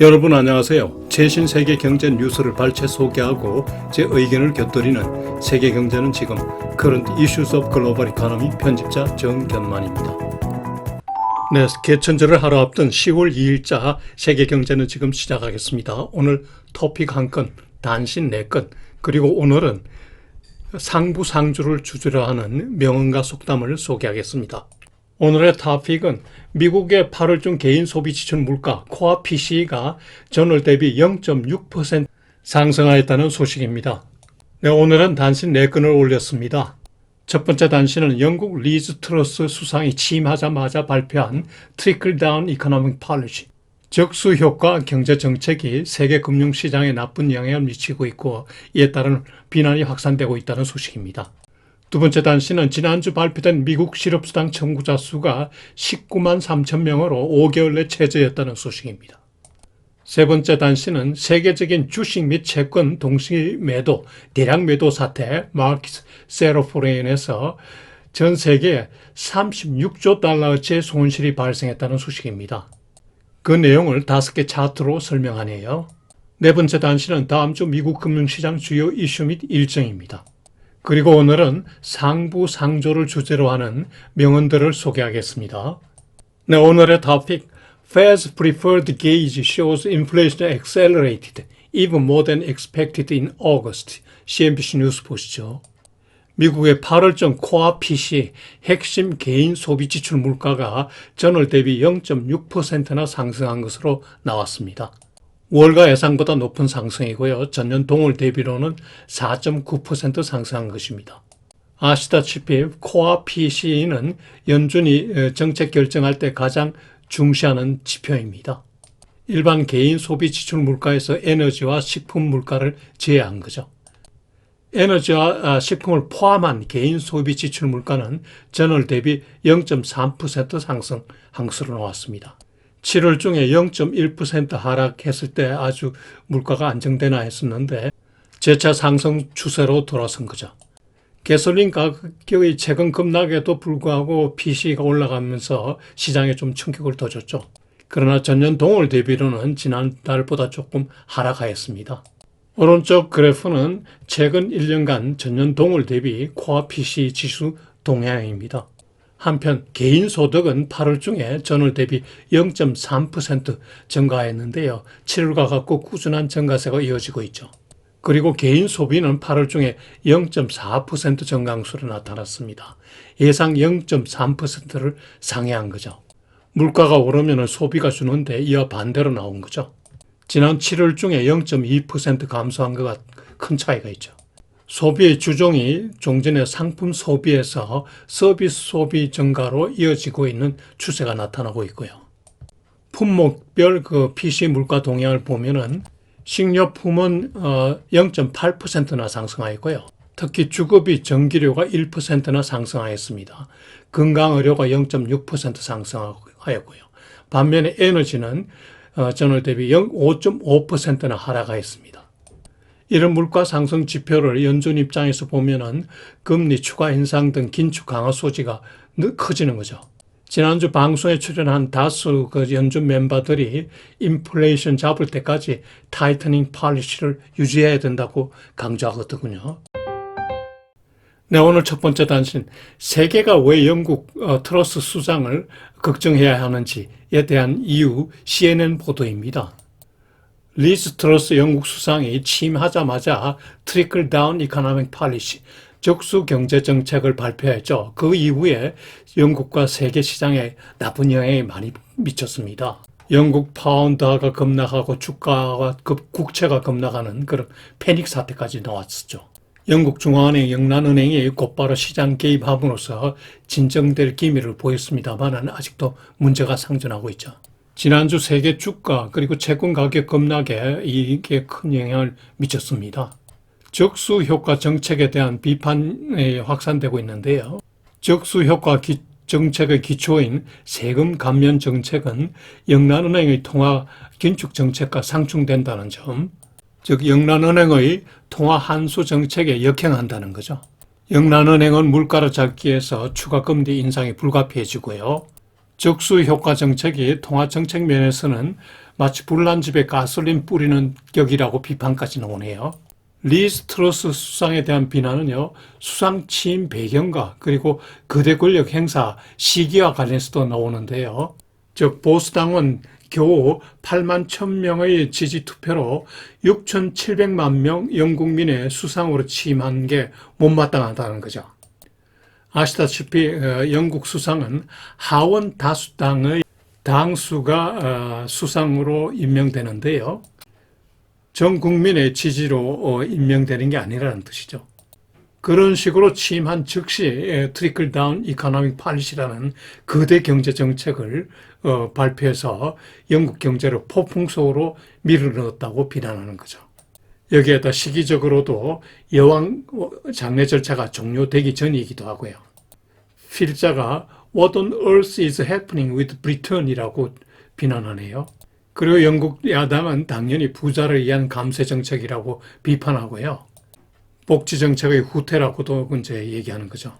여러분 안녕하세요. 최신 세계 경제 뉴스를 발췌 소개하고 제 의견을 곁들이는 세계경제는 지금 Current Issues of Global Economy 편집자 정견만입니다. 네, 개천절을 하루 앞둔 10월 2일자 세계경제는 지금 시작하겠습니다. 오늘 토픽 한 건, 단신 4건, 그리고 오늘은 상부상조를 주제로 하는 명언과 속담을 소개하겠습니다. 오늘의 토픽은 미국의 8월 중 개인 소비 지출 물가 코어 PCE가 전월 대비 0.6% 상승하였다는 소식입니다. 네, 오늘은 단신 4건을 올렸습니다. 첫 번째 단신은 영국 리즈 트러스 수상이 취임하자마자 발표한 트리클 다운 이코노믹 폴리시, 적수 효과 경제 정책이 세계 금융시장에 나쁜 영향을 미치고 있고 이에 따른 비난이 확산되고 있다는 소식입니다. 두 번째 단신은 지난주 발표된 미국 실업수당 청구자 수가 19만 3천 명으로 5개월 내 최저였다는 소식입니다. 세 번째 단신은 세계적인 주식 및 채권 동시 매도, 대량 매도 사태 마켓 셀오프로 인해서 전 세계에 36조 달러어치의 손실이 발생했다는 소식입니다. 그 내용을 5개 차트로 설명하네요. 네 번째 단신은 다음 주 미국 금융시장 주요 이슈 및 일정입니다. 그리고 오늘은 상부상조를 주제로 하는 명언들을 소개하겠습니다. 네, 오늘의 토픽 Fed's preferred gauge shows inflation accelerated even more than expected in August. CNBC 뉴스 보시죠. 미국의 8월정 코어 PC 핵심 개인 소비 지출 물가가 전월 대비 0.6%나 상승한 것으로 나왔습니다. 월가 예상보다 높은 상승이고요. 전년 동월 대비로는 4.9% 상승한 것입니다. 아시다시피 코어 PCE는 연준이 정책 결정할 때 가장 중시하는 지표입니다. 일반 개인 소비 지출 물가에서 에너지와 식품 물가를 제외한 거죠. 에너지와 식품을 포함한 개인 소비 지출 물가는 전월 대비 0.3% 상승한 것으로 나왔습니다. 7월 중에 0.1% 하락했을 때 아주 물가가 안정되나 했었는데 재차 상승 추세로 돌아선 거죠. 가솔린 가격의 최근 급락에도 불구하고 PCE가 올라가면서 시장에 좀 충격을 더 줬죠. 그러나 전년 동월 대비로는 지난달보다 조금 하락하였습니다. 오른쪽 그래프는 최근 1년간 전년 동월 대비 코어 PCE 지수 동향입니다. 한편 개인 소득은 8월 중에 전월 대비 0.3% 증가했는데요. 7월과 같고 꾸준한 증가세가 이어지고 있죠. 그리고 개인 소비는 8월 중에 0.4% 증가수로 나타났습니다. 예상 0.3%를 상회한 거죠. 물가가 오르면 소비가 주는데 이와 반대로 나온 거죠. 지난 7월 중에 0.2% 감소한 것과 큰 차이가 있죠. 소비의 주종이 종전의 상품 소비에서 서비스 소비 증가로 이어지고 있는 추세가 나타나고 있고요. 품목별 PC 물가 동향을 보면은 식료품은 0.8%나 상승하였고요. 특히 주거비, 전기료가 1%나 상승하였습니다. 건강의료가 0.6% 상승하였고요. 반면에 에너지는 전월 대비 5.5%나 하락하였습니다. 이런 물가 상승 지표를 연준 입장에서 보면은 금리 추가 인상 등 긴축 강화 소지가 커지는 거죠. 지난주 방송에 출연한 다수 연준 멤버들이 인플레이션 잡을 때까지 타이트닝 폴리시를 유지해야 된다고 강조하거든요. 네, 오늘 첫 번째 단신, 세계가 왜 영국 트러스 수상을 걱정해야 하는지에 대한 이유 CNN 보도입니다. 리즈 트러스 영국 수상이 취임하자마자 트리클 다운 이코노믹 폴리시, 적수 경제 정책을 발표했죠. 그 이후에 영국과 세계 시장에 나쁜 영향이 많이 미쳤습니다. 영국 파운드가 급락하고 주가와 국채가 급락하는 그런 패닉 사태까지 나왔었죠. 영국 중앙은행 영란은행이 곧바로 시장 개입함으로써 진정될 기미를 보였습니다만 아직도 문제가 상존하고 있죠. 지난주 세계 주가 그리고 채권 가격 급락에 이게 큰 영향을 미쳤습니다. 적수 효과 정책에 대한 비판이 확산되고 있는데요. 적수 효과 정책의 기초인 세금 감면 정책은 영란은행의 통화 긴축 정책과 상충된다는 점, 즉 영란은행의 통화 환수 정책에 역행한다는 거죠. 영란은행은 물가를 잡기 위해서 추가 금리 인상이 불가피해지고요. 적수 효과 정책이 통화 정책 면에서는 마치 불난 집에 가솔린 뿌리는 격이라고 비판까지 나오네요. 리즈 트러스 수상에 대한 비난은요, 수상 취임 배경과 그리고 거대 권력 행사 시기와 관련해서도 나오는데요. 즉 보수당은 겨우 8만 1,000명의 지지 투표로 6,700만 명 영국민의 수상으로 취임한 게 못마땅하다는 거죠. 아시다시피 영국 수상은 하원 다수당의 당수가 수상으로 임명되는데요. 전 국민의 지지로 임명되는 게 아니라는 뜻이죠. 그런 식으로 취임한 즉시 트리클 다운 이코노믹 팔리시라는 거대 경제 정책을 발표해서 영국 경제를 폭풍 속으로 밀어넣었다고 비난하는 거죠. 여기에다 시기적으로도 여왕 장례 절차가 종료되기 전이기도 하고요. 필자가 What on earth is happening with Britain이라고 비난하네요. 그리고 영국 야당은 당연히 부자를 위한 감세 정책이라고 비판하고요. 복지 정책의 후퇴라고도 이제 얘기하는 거죠.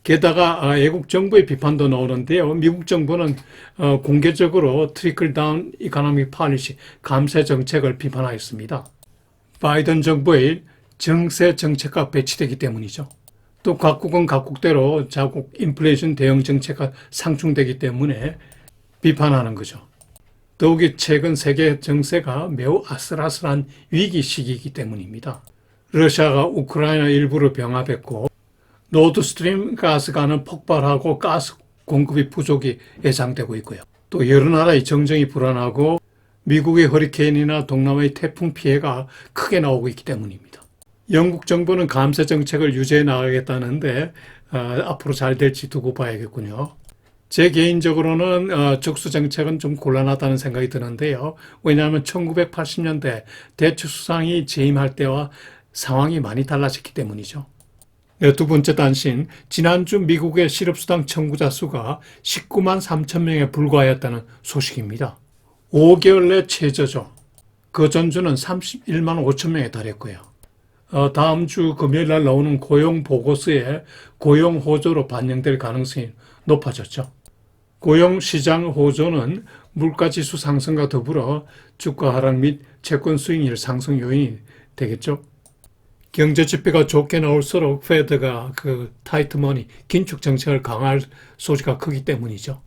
게다가 외국 정부의 비판도 나오는데요. 미국 정부는 공개적으로 트리클 다운 이코노믹 팔리시 감세 정책을 비판하였습니다. 바이든 정부의 정세 정책과 배치되기 때문이죠. 또 각국은 각국대로 자국 인플레이션 대응 정책과 상충되기 때문에 비판하는 거죠. 더욱이 최근 세계 정세가 매우 아슬아슬한 위기 시기이기 때문입니다. 러시아가 우크라이나 일부를 병합했고 노드스트림 가스관은 폭발하고 가스 공급이 부족이 예상되고 있고요. 또 여러 나라의 정정이 불안하고 미국의 허리케인이나 동남아의 태풍 피해가 크게 나오고 있기 때문입니다. 영국 정부는 감세 정책을 유지해 나가겠다는데 앞으로 잘 될지 두고 봐야겠군요. 제 개인적으로는 적수 정책은 좀 곤란하다는 생각이 드는데요. 왜냐하면 1980년대 대처 수상이 재임할 때와 상황이 많이 달라졌기 때문이죠. 두 번째 단신, 지난주 미국의 실업수당 청구자 수가 19만 3천 명에 불과하였다는 소식입니다. 5개월 내 최저죠. 그 전주는 31만 5천 명에 달했고요. 다음 주 금요일 날 나오는 고용 보고서에 고용 호조로 반영될 가능성이 높아졌죠. 고용 시장 호조는 물가지수 상승과 더불어 주가 하락 및 채권 수익률 상승 요인이 되겠죠. 경제 지표가 좋게 나올수록 페드가 타이트 머니, 긴축 정책을 강화할 소지가 크기 때문이죠.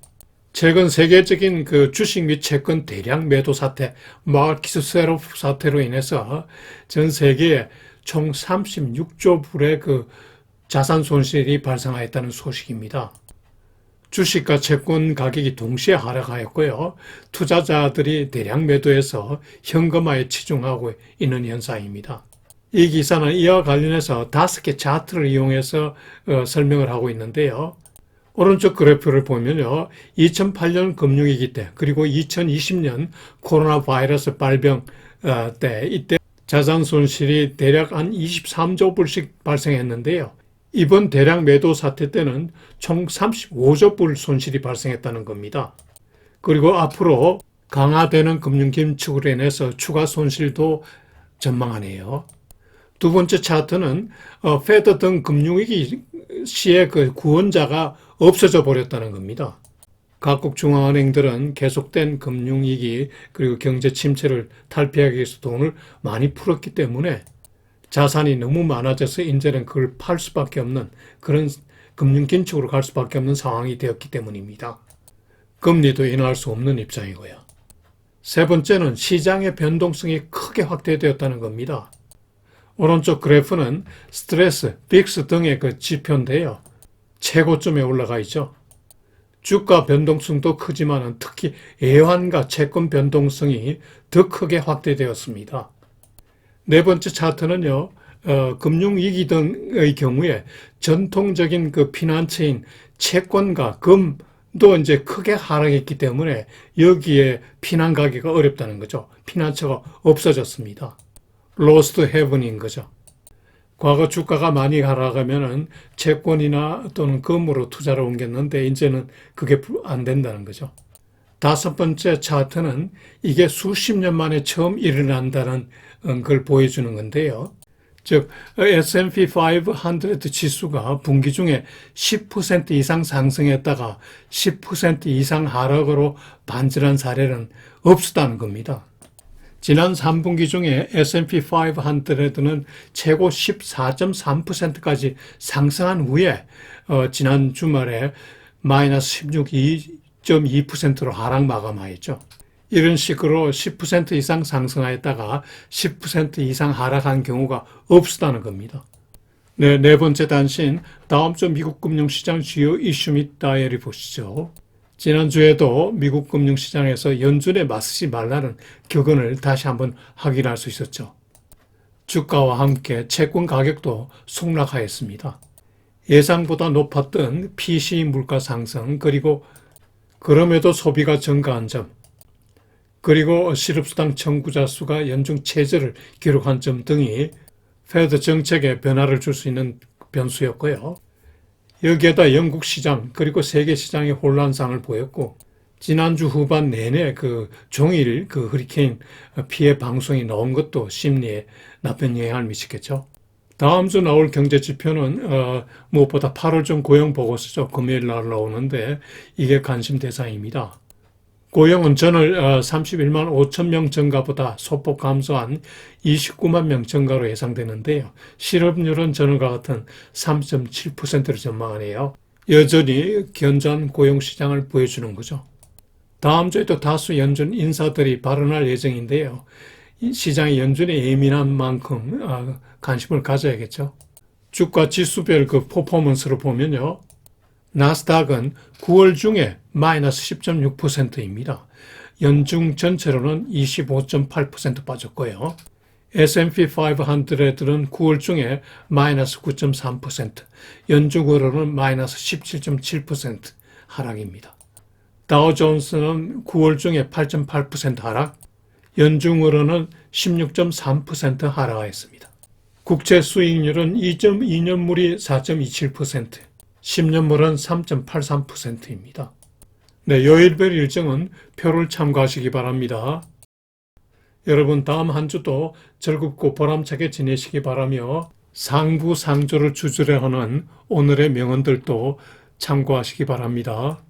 최근 세계적인 주식 및 채권 대량 매도 사태, 마키스 세로프 사태로 인해서 전 세계에 총 36조 불의 자산 손실이 발생하였다는 소식입니다. 주식과 채권 가격이 동시에 하락하였고요. 투자자들이 대량 매도해서 현금화에 치중하고 있는 현상입니다. 이 기사는 이와 관련해서 5개 차트를 이용해서 설명을 하고 있는데요. 오른쪽 그래프를 보면요. 2008년 금융위기 때 그리고 2020년 코로나 바이러스 발병 때 이때 자산 손실이 대략 한 23조 불씩 발생했는데요. 이번 대량 매도 사태 때는 총 35조 불 손실이 발생했다는 겁니다. 그리고 앞으로 강화되는 금융 긴축으로 인해서 추가 손실도 전망하네요. 두 번째 차트는 페드 등 금융위기 시의 구원자가 없어져 버렸다는 겁니다. 각국 중앙은행들은 계속된 금융위기 그리고 경제 침체를 탈피하기 위해서 돈을 많이 풀었기 때문에 자산이 너무 많아져서 이제는 그걸 팔 수밖에 없는 그런 금융 긴축으로 갈 수밖에 없는 상황이 되었기 때문입니다. 금리도 인하할 수 없는 입장이고요. 세 번째는 시장의 변동성이 크게 확대되었다는 겁니다. 오른쪽 그래프는 스트레스, 빅스 등의 지표인데요. 최고점에 올라가 있죠. 주가 변동성도 크지만 특히 애환과 채권 변동성이 더 크게 확대되었습니다. 네 번째 차트는요. 금융위기 등의 경우에 전통적인 피난처인 채권과 금도 이제 크게 하락했기 때문에 여기에 피난가기가 어렵다는 거죠. 피난처가 없어졌습니다. 로스트 헤븐인 거죠. 과거 주가가 많이 하락하면은 채권이나 또는 금으로 투자를 옮겼는데 이제는 그게 안 된다는 거죠. 다섯 번째 차트는 이게 수십 년 만에 처음 일어난다는 걸 보여주는 건데요. 즉 S&P 500 지수가 분기 중에 10% 이상 상승했다가 10% 이상 하락으로 반전한 사례는 없었다는 겁니다. 지난 3분기 중에 S&P 500는 최고 14.3%까지 상승한 후에 지난 주말에 마이너스 16.2%로 하락 마감하였죠. 이런 식으로 10% 이상 상승하였다가 10% 이상 하락한 경우가 없었다는 겁니다. 네 번째 단신, 다음 주 미국 금융시장 주요 이슈 및 다이어리 보시죠. 지난주에도 미국 금융시장에서 연준에 맞서지 말라는 격언을 다시 한번 확인할 수 있었죠. 주가와 함께 채권 가격도 폭락하였습니다. 예상보다 높았던 PC 물가 상승, 그리고 그럼에도 소비가 증가한 점, 그리고 실업수당 청구자 수가 연중 최저를 기록한 점 등이 페드 정책에 변화를 줄 수 있는 변수였고요. 여기에다 영국 시장 그리고 세계 시장의 혼란상을 보였고, 지난주 후반 내내 종일 허리케인 피해 방송이 나온 것도 심리에 나쁜 영향을 미치겠죠. 다음 주 나올 경제 지표는 무엇보다 8월 중 고용 보고서죠. 금요일 날 나오는데 이게 관심 대상입니다. 고용은 전월 31만 5천 명 증가보다 소폭 감소한 29만 명 증가로 예상되는데요. 실업률은 전월과 같은 3.7%를 전망하네요. 여전히 견조한 고용시장을 보여주는 거죠. 다음 주에도 다수 연준 인사들이 발언할 예정인데요. 시장이 연준에 예민한 만큼 관심을 가져야겠죠. 주가 지수별 퍼포먼스를 보면요. 나스닥은 9월 중에 마이너스 10.6%입니다. 연중 전체로는 25.8% 빠졌고요. S&P 500는 9월 중에 마이너스 9.3%, 연중으로는 마이너스 17.7% 하락입니다. 다우존스는 9월 중에 8.8% 하락, 연중으로는 16.3% 하락하였습니다. 국채 수익률은 2.2년물이 4.27%, 10년물은 3.83%입니다. 네, 요일별 일정은 표를 참고하시기 바랍니다. 여러분, 다음 한 주도 즐겁고 보람차게 지내시기 바라며 상부상조를 주제로 하는 오늘의 명언들도 참고하시기 바랍니다.